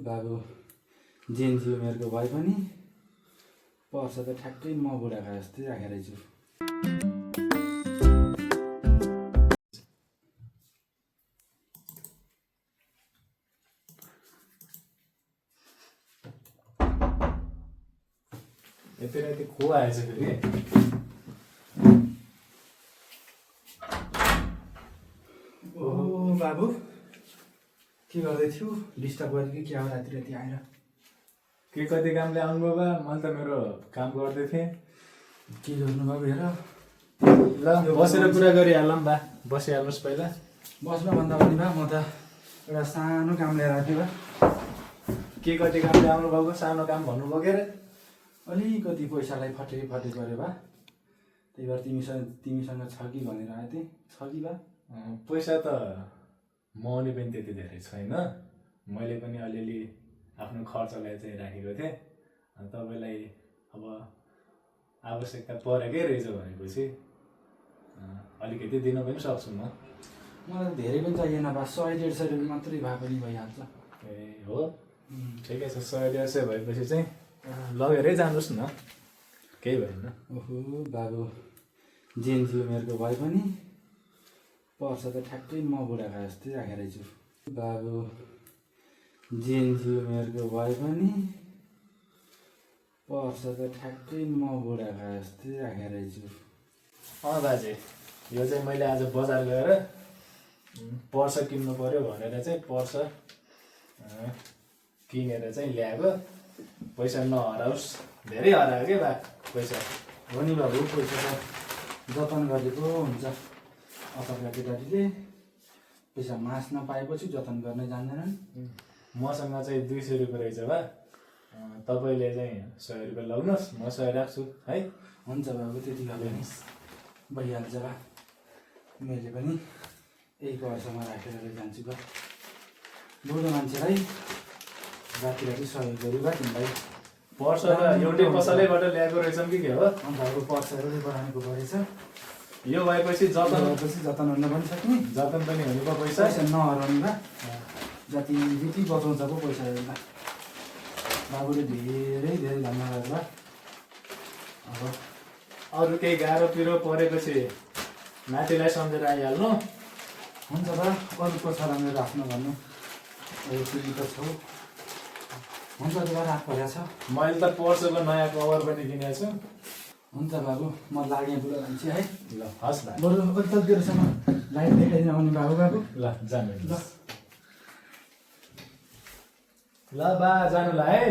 बाबु जेन्जी उमेरको भए पनि पर्छ त ठ्याक्कै म बुढाको जस्तै राखेर छु। यति राति को आएछ फेरि? ओहो बाबु के गर्दै थियो? डिस्टर्ब गरेँ कि क्या हो राति राति आएर? के कति कामले आउनुभयो बा? मैले त मेरो काम गर्दै थिएँ। के गर्नु बाबु हेर? ल बसेर कुरा गरिहालौँ बा, बसिहाल्नुहोस् पहिला। बस्नुभन्दा पनि बा म त एउटा सानो काम लिएर आएको थिएँ बा। के कति कामले आउनुभएको? सानो काम भन्नुभयो के अरे? अलिकति पैसालाई फटे गऱ्यो बा, त्यही भएर तिमीसँग छ कि भनेर आएको थिएँ। छ कि बा? पैसा त मौनी पनि त्यति धेरै छैन। मैले पनि अलिअलि आफ्नो खर्चलाई चाहिँ राखेको थिएँ। तपाईँलाई अब आवश्यकता परेकै रहेछ भनेपछि अलिकति दिन पनि सक्छु म। मलाई धेरै पनि चाहिएन बा, 100-150 रुपियाँ मात्रै भए पनि भइहाल्छ। ए हो, ठिकै छ। 100-150 भएपछि चाहिँ लगेरै जानुहोस् न, केही भएन। ओहो बाबु जेन्जी उमेरको भए पनि पर्छ त ठ्याक्कै म बुढाको जस्तै राखेर छु। बाबु जेन्जी उमेरको भए पनि पर्छ त ठ्याक्कै म बुढाको जस्तै राखेर छु। बाजे, यो चाहिँ मैले आज बजार गएर पर्स किन्नु पर्यो भनेर चाहिँ पर्स किनेर चाहिँ ल्याएको। पैसा नहराओस्, धेरै हरायो के बा पैसा। हो नि बाबु, पैसा त जतन गरेको हुन्छ। अथवा केटाहरूले पैसा मास्न पाएपछि जतन गर्ने जान्दैनन्। मसँग चाहिँ 200 रुपियाँ रहेछ बा, तपाईँले चाहिँ 100 रुपियाँ लग्नुहोस्, म 100 राख्छु है। हुन्छ बाबु, त्यति भए पनि भइहाल्छ बा। मैले पनि यही पर्समा राखेर जान्छु बा। बुढो मान्छेलाई राति राति सहयोग गरी बा तिमीलाई। पर्स त एउटै पसलैबाट ल्याएको रहेछन् कि के हो? बाबु पर्सहरू बनाएको परेछ। यो भएपछि जतन जतन हुन पनि सक्ने, जतन पनि हुने भयो पैसा। पैसा नहराउने बा। जति बचाउँछ पो पैसा बा। बाबुले धेरै धेरै धन्यवाद बा। अब अरू केही गाह्रो पिरो परेपछि माथिलाई सम्झेर आइहाल्नु। हुन्छ बा, अरूको छ मेरो आफ्नो भन्नु। अब तिमी त छौ। हुन्छ बा, रात परेको छ। मैले त पर्सको नयाँ कभर पनि किनेको छु। हुन्छ बाबु, म लागेँ बुढो मान्छे है। ल हस् भाइ, बरु कतिखेरसम्म लाइट देखाइदिन आउने बाबु। ल जानु ल बा, जानुला है।